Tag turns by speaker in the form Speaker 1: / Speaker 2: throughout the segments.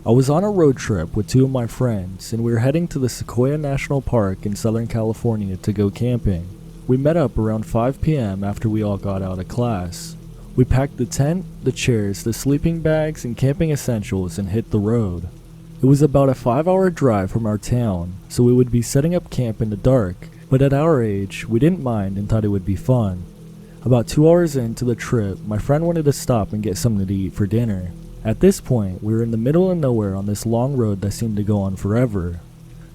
Speaker 1: I was on a road trip with two of my friends, and we were heading to the Sequoia National Park in Southern California to go camping. We met up around 5 p.m. after we all got out of class. We packed the tent, the chairs, the sleeping bags, and camping essentials and hit the road. It was about a 5-hour drive from our town, so we would be setting up camp in the dark, but at our age, we didn't mind and thought it would be fun. About 2 hours into the trip, my friend wanted to stop and get something to eat for dinner. At this point, we were in the middle of nowhere on this long road that seemed to go on forever.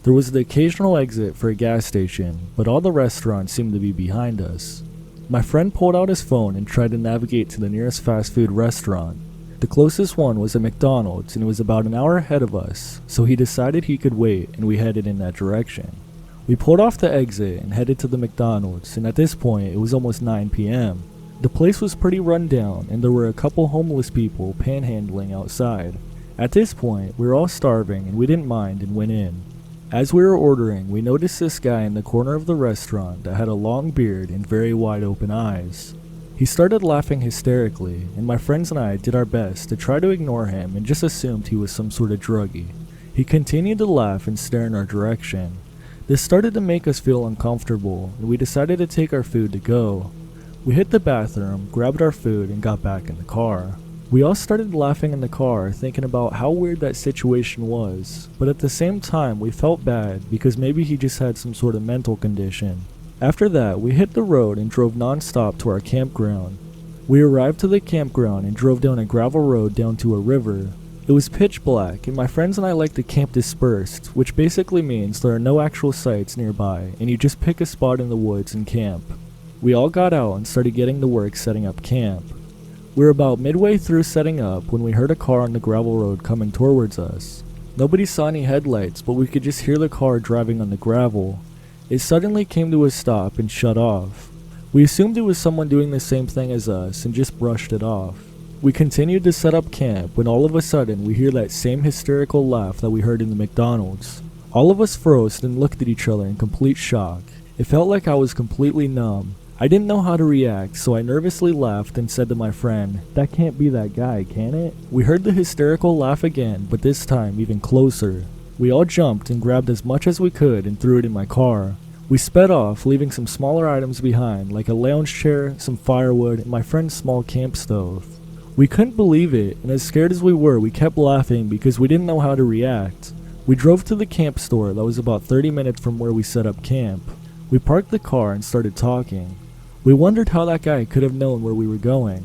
Speaker 1: There was the occasional exit for a gas station, but all the restaurants seemed to be behind us. My friend pulled out his phone and tried to navigate to the nearest fast food restaurant. The closest one was a McDonald's and it was about an hour ahead of us, so he decided he could wait and we headed in that direction. We pulled off the exit and headed to the McDonald's, and at this point it was almost 9 p.m. The place was pretty run down and there were a couple homeless people panhandling outside. At this point, we were all starving and we didn't mind and went in. As we were ordering, we noticed this guy in the corner of the restaurant that had a long beard and very wide open eyes. He started laughing hysterically, and my friends and I did our best to try to ignore him and just assumed he was some sort of druggie. He continued to laugh and stare in our direction. This started to make us feel uncomfortable, and we decided to take our food to go. We hit the bathroom, grabbed our food, and got back in the car. We all started laughing in the car, thinking about how weird that situation was, but at the same time we felt bad because maybe he just had some sort of mental condition. After that, we hit the road and drove non-stop to our campground. We arrived to the campground and drove down a gravel road down to a river. It was pitch black, and my friends and I like to camp dispersed, which basically means there are no actual sites nearby, and you just pick a spot in the woods and camp. We all got out and started getting to work setting up camp. We were about midway through setting up when we heard a car on the gravel road coming towards us. Nobody saw any headlights, but we could just hear the car driving on the gravel. It suddenly came to a stop and shut off. We assumed it was someone doing the same thing as us and just brushed it off. We continued to set up camp when all of a sudden we hear that same hysterical laugh that we heard in the McDonald's. All of us froze and looked at each other in complete shock. It felt like I was completely numb. I didn't know how to react, so I nervously laughed and said to my friend, "That can't be that guy, can it?" We heard the hysterical laugh again, but this time even closer. We all jumped and grabbed as much as we could and threw it in my car. We sped off, leaving some smaller items behind, like a lounge chair, some firewood, and my friend's small camp stove. We couldn't believe it, and as scared as we were, we kept laughing because we didn't know how to react. We drove to the camp store that was about 30 minutes from where we set up camp. We parked the car and started talking. We wondered how that guy could have known where we were going.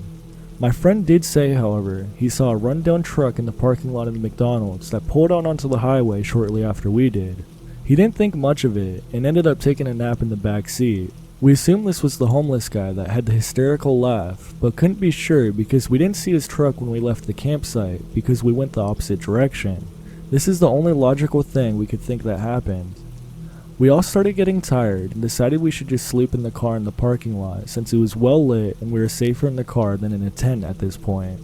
Speaker 1: My friend did say, however, he saw a rundown truck in the parking lot of the McDonald's that pulled out onto the highway shortly after we did. He didn't think much of it and ended up taking a nap in the back seat. We assumed this was the homeless guy that had the hysterical laugh, but couldn't be sure because we didn't see his truck when we left the campsite because we went the opposite direction. This is the only logical thing we could think that happened. We all started getting tired and decided we should just sleep in the car in the parking lot since it was well lit and we were safer in the car than in a tent at this point.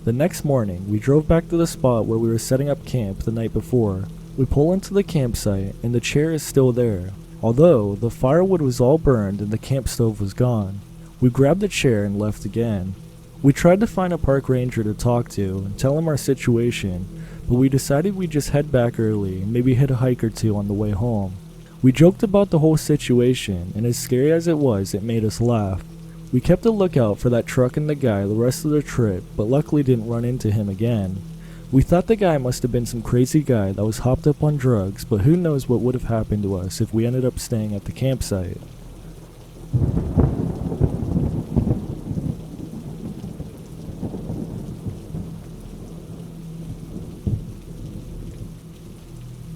Speaker 1: The next morning, we drove back to the spot where we were setting up camp the night before. We pull into the campsite and the chair is still there, although the firewood was all burned and the camp stove was gone. We grabbed the chair and left again. We tried to find a park ranger to talk to and tell him our situation, but we decided we'd just head back early and maybe hit a hike or two on the way home. We joked about the whole situation, and as scary as it was, it made us laugh. We kept a lookout for that truck and the guy the rest of the trip, but luckily didn't run into him again. We thought the guy must have been some crazy guy that was hopped up on drugs, but who knows what would have happened to us if we ended up staying at the campsite.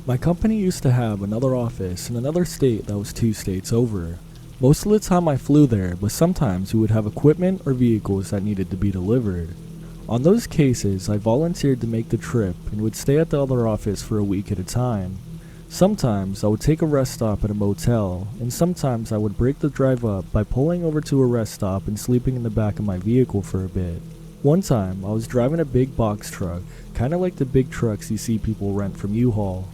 Speaker 1: My company used to have another office in another state that was 2 states over. Most of the time I flew there, but sometimes we would have equipment or vehicles that needed to be delivered. On those cases, I volunteered to make the trip and would stay at the other office for a week at a time. Sometimes I would take a rest stop at a motel, and sometimes I would break the drive up by pulling over to a rest stop and sleeping in the back of my vehicle for a bit. One time, I was driving a big box truck, kinda like the big trucks you see people rent from U-Haul.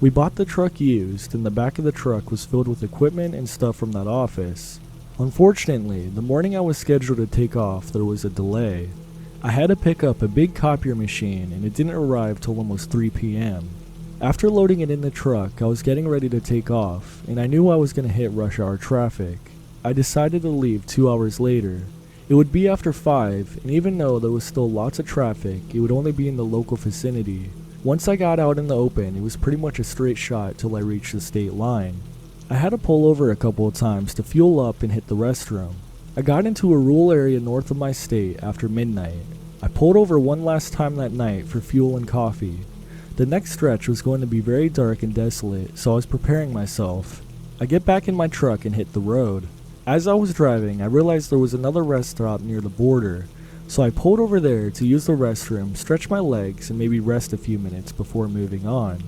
Speaker 1: We bought the truck used, and the back of the truck was filled with equipment and stuff from that office. Unfortunately, the morning I was scheduled to take off, there was a delay. I had to pick up a big copier machine and it didn't arrive till almost 3 p.m. After loading it in the truck, I was getting ready to take off, and I knew I was going to hit rush hour traffic. I decided to leave 2 hours later. It would be after 5, and even though there was still lots of traffic, it would only be in the local vicinity. Once I got out in the open, it was pretty much a straight shot till I reached the state line. I had to pull over a couple of times to fuel up and hit the restroom. I got into a rural area north of my state after midnight. I pulled over one last time that night for fuel and coffee. The next stretch was going to be very dark and desolate, so I was preparing myself. I get back in my truck and hit the road. As I was driving, I realized there was another rest stop near the border, so I pulled over there to use the restroom, stretch my legs, and maybe rest a few minutes before moving on.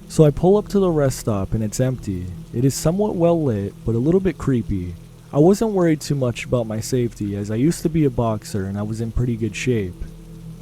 Speaker 1: So I pull up to the rest stop and it's empty. It is somewhat well lit, but a little bit creepy. I wasn't worried too much about my safety as I used to be a boxer and I was in pretty good shape.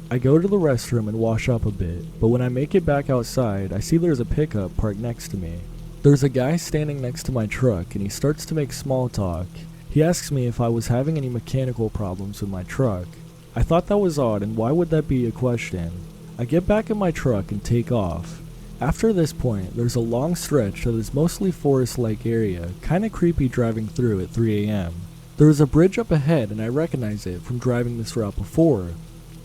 Speaker 1: I go to the restroom and wash up a bit, but when I make it back outside, I see there's a pickup parked next to me. There's a guy standing next to my truck and he starts to make small talk. He asks me if I was having any mechanical problems with my truck. I thought that was odd, and why would that be a question? I get back in my truck and take off. After this point, there's a long stretch that is mostly forest-like area, kinda creepy driving through at 3 a.m. There is a bridge up ahead and I recognize it from driving this route before.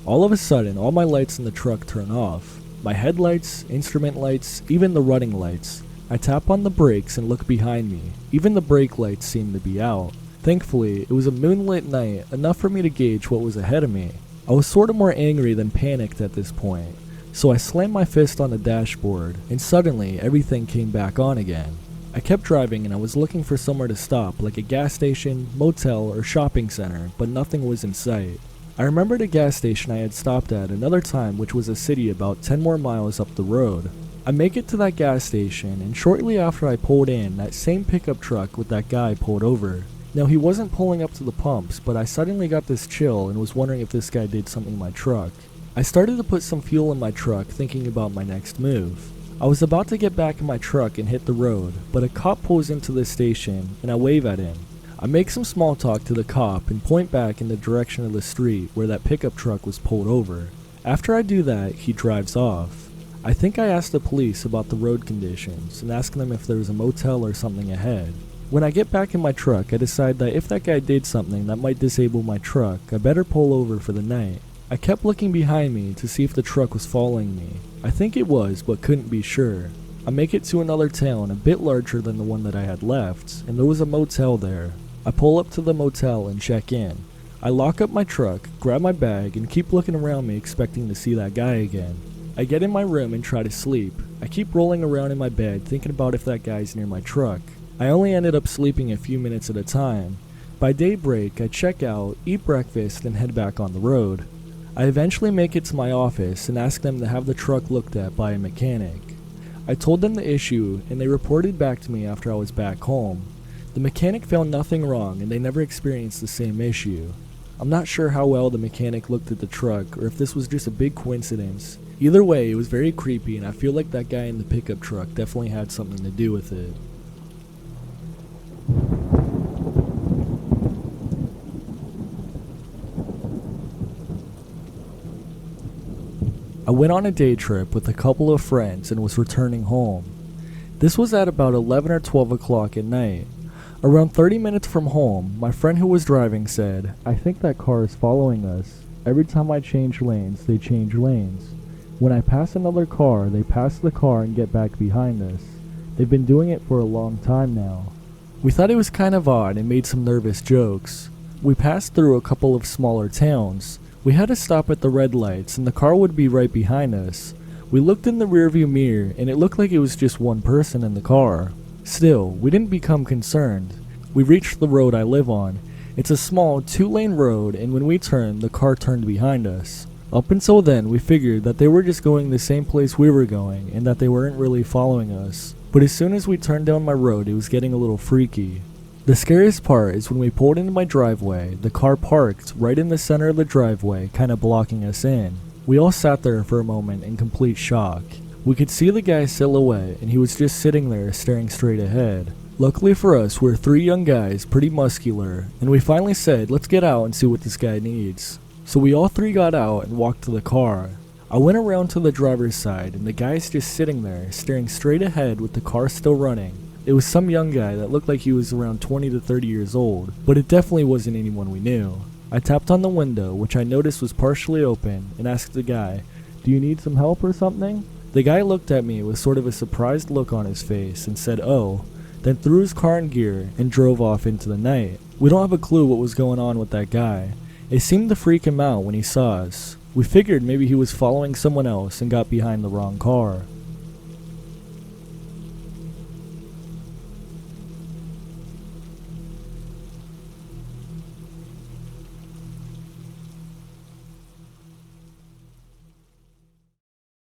Speaker 1: All of a sudden, all my lights in the truck turn off. My headlights, instrument lights, even the running lights. I tap on the brakes and look behind me. Even the brake lights seem to be out. Thankfully, it was a moonlit night, enough for me to gauge what was ahead of me. I was sort of more angry than panicked at this point, so I slammed my fist on the dashboard, and suddenly everything came back on again. I kept driving and I was looking for somewhere to stop, like a gas station, motel, or shopping center, but nothing was in sight. I remembered a gas station I had stopped at another time, which was a city about 10 more miles up the road. I make it to that gas station, and shortly after I pulled in, that same pickup truck with that guy pulled over. Now he wasn't pulling up to the pumps, but I suddenly got this chill and was wondering if this guy did something in my truck. I started to put some fuel in my truck, thinking about my next move. I was about to get back in my truck and hit the road, but a cop pulls into the station, and I wave at him. I make some small talk to the cop and point back in the direction of the street where that pickup truck was pulled over. After I do that, he drives off. I think I asked the police about the road conditions and asked them if there was a motel or something ahead. When I get back in my truck, I decide that if that guy did something that might disable my truck, I better pull over for the night. I kept looking behind me to see if the truck was following me. I think it was, but couldn't be sure. I make it to another town a bit larger than the one that I had left, and there was a motel there. I pull up to the motel and check in. I lock up my truck, grab my bag, and keep looking around me expecting to see that guy again. I get in my room and try to sleep. I keep rolling around in my bed thinking about if that guy's near my truck. I only ended up sleeping a few minutes at a time. By daybreak, I check out, eat breakfast, and head back on the road. I eventually make it to my office and ask them to have the truck looked at by a mechanic. I told them the issue, and they reported back to me after I was back home. The mechanic found nothing wrong and they never experienced the same issue. I'm not sure how well the mechanic looked at the truck or if this was just a big coincidence. Either way, it was very creepy and I feel like that guy in the pickup truck definitely had something to do with it. I went on a day trip with a couple of friends and was returning home. This was at about 11 or 12 o'clock at night. Around 30 minutes from home, my friend who was driving said, "I think that car is following us. Every time I change lanes, they change lanes. When I pass another car, they pass the car and get back behind us. They've been doing it for a long time now." We thought it was kind of odd and made some nervous jokes. We passed through a couple of smaller towns. We had to stop at the red lights and the car would be right behind us. We looked in the rearview mirror and it looked like it was just one person in the car. Still, we didn't become concerned. We reached the road I live on. It's a small 2-lane road, and when we turned, the car turned behind us. Up until then, we figured that they were just going the same place we were going, and that they weren't really following us. But as soon as we turned down my road, it was getting a little freaky. The scariest part is when we pulled into my driveway, the car parked right in the center of the driveway, kinda blocking us in. We all sat there for a moment in complete shock. We could see the guy's silhouette and he was just sitting there staring straight ahead. Luckily for us, we're 3 young guys, pretty muscular, and we finally said, "Let's get out and see what this guy needs." So we all three got out and walked to the car. I went around to the driver's side and the guy's just sitting there, staring straight ahead with the car still running. It was some young guy that looked like he was around 20 to 30 years old, but it definitely wasn't anyone we knew. I tapped on the window, which I noticed was partially open, and asked the guy, "Do you need some help or something?" The guy looked at me with sort of a surprised look on his face and said, "Oh," then threw his car in gear and drove off into the night. We don't have a clue what was going on with that guy. It seemed to freak him out when he saw us. We figured maybe he was following someone else and got behind the wrong car.